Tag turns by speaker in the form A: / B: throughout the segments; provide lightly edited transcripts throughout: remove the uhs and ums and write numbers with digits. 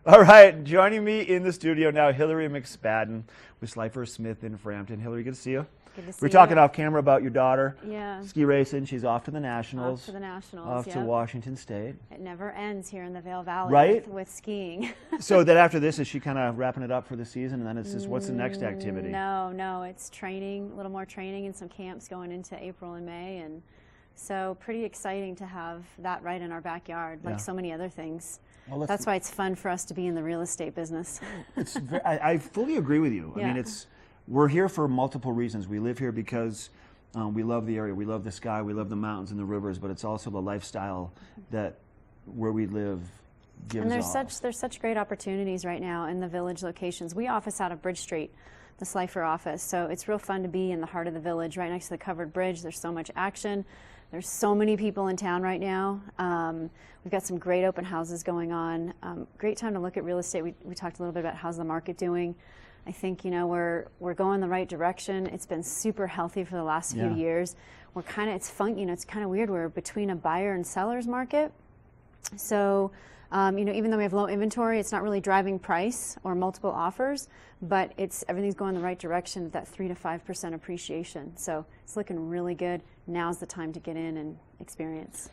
A: All right, joining me in the studio now, Hillary McSpadden with Slifer Smith in Frampton. Hillary, good to see you.
B: Good to see
A: We're
B: you.
A: talking off camera about your daughter.
B: Yeah.
A: Ski racing. She's off to the Nationals.
B: Off to the Nationals,
A: Off to Washington State.
B: It never ends here in the Vail Valley
A: right?
B: with skiing.
A: So then after this, is she kind of wrapping it up for the season, and then it's just, what's the next activity?
B: No, it's training, a little more training and some camps going into April and May, and so pretty exciting to have that right in our backyard, like so many other things. Well, that's why it's fun for us to be in the real estate business.
A: I fully agree with you.
B: Yeah.
A: I mean, we're here for multiple reasons. We live here because we love the area, we love the sky, we love the mountains and the rivers, but it's also the lifestyle that where we live gives
B: and
A: off.
B: There's such great opportunities right now in the village locations. We office out of Bridge Street, the Slifer office, so it's real fun to be in the heart of the village, right next to the covered bridge. There's so much action. There's so many people in town right now. We've got some great open houses going on. Great time to look at real estate. We talked a little bit about how's the market doing. I think we're going the right direction. It's been super healthy for the last few years. We're kind of it's kind of weird. We're between a buyer and seller's market. So even though we have low inventory, it's not really driving price or multiple offers, but everything's going the right direction at that 3 to 5% appreciation. So it's looking really good. Now's the time to get in and experience,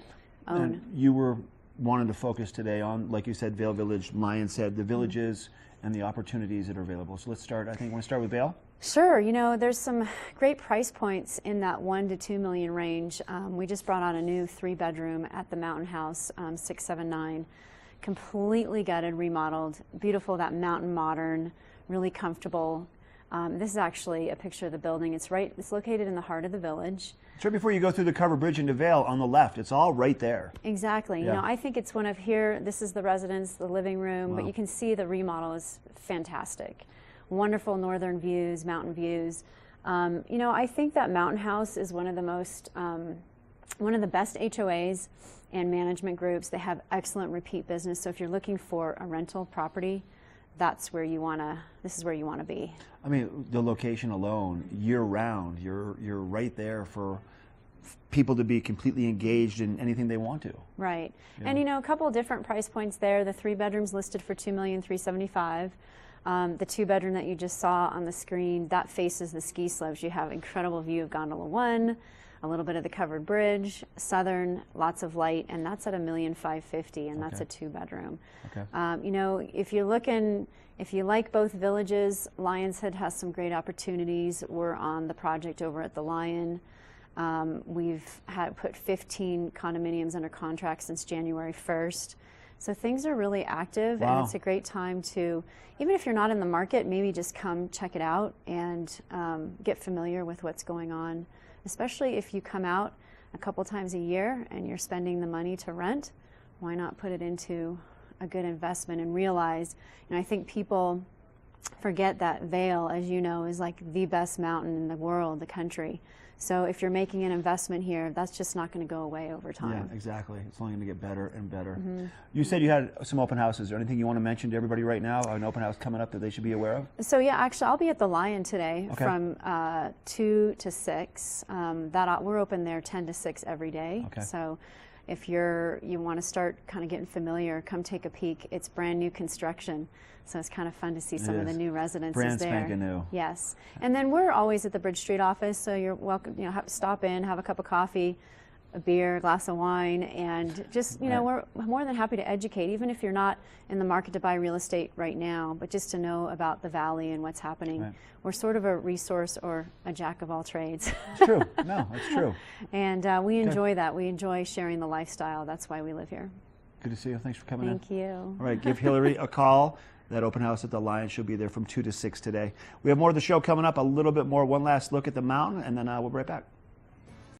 B: own.
A: And you were wanting to focus today on, like you said, Vail Village, Lion said, the villages and the opportunities that are available. So let's start, I think, want to start with Vail?
B: Sure. There's some great price points in that $1 to $2 million range. We just brought on a new 3-bedroom at the Mountain House, 679. Completely gutted, remodeled, beautiful, that mountain modern, really comfortable. This is actually a picture of the building. It's located in the heart of the village.
A: It's right before you go through the covered bridge into Vail on the left. It's all right there.
B: Exactly.
A: Yeah.
B: I think it's one of this is the residence, the living room, but you can see the remodel is fantastic. Wonderful northern views, mountain views. I think that Mountain House is one of the most, one of the best HOAs and management groups. They have excellent repeat business. So if you're looking for a rental property, this is where you want to be. I
A: mean, the location alone, year round, you're right there for people to be completely engaged in anything they want to.
B: Right. Yeah. And a couple of different price points there. The 3 bedrooms listed for $2,375,000. The 2-bedroom that you just saw on the screen, that faces the ski slopes. You have incredible view of Gondola 1, a little bit of the covered bridge, southern, lots of light, and that's at $1,550,000, and that's a 2-bedroom.
A: Okay.
B: If you like both villages, Lion's Head has some great opportunities. We're on the project over at the Lion. We've put 15 condominiums under contract since January 1st. So things are really active, and it's a great time to, even if you're not in the market, maybe just come check it out and get familiar with what's going on. Especially if you come out a couple times a year and you're spending the money to rent, why not put it into a good investment and realize, I think people forget that Vail, as you know, is like the best mountain in the world, the country. So if you're making an investment here, that's just not going to go away over time.
A: Yeah, exactly. It's only going to get better and better. Mm-hmm. You said you had some open houses. Is there anything you want to mention to everybody right now? An open house coming up that they should be aware of?
B: So yeah, actually, I'll be at the Lion today from 2 to 6. We're open there 10 to 6 every day.
A: Okay.
B: So if you want to start kind of getting familiar, come take a peek. It's brand new construction. So it's kind of fun to see some of the new residences
A: brand
B: there.
A: Brand spanking new.
B: Yes. And then we're always at the Bridge Street office, so you're welcome, stop in, have a cup of coffee, a beer, a glass of wine, and just, we're more than happy to educate, even if you're not in the market to buy real estate right now, but just to know about the valley and what's happening. Right. We're sort of a resource or a jack of all trades.
A: It's true. No, it's true.
B: And we enjoy that. We enjoy sharing the lifestyle. That's why we live here.
A: Good to see you. Thanks for coming in.
B: Thank you.
A: All right, give Hillary a call. That open house at the Lion, she'll be there from 2 to 6 today. We have more of the show coming up, a little bit more, one last look at the mountain, and then we'll be right back.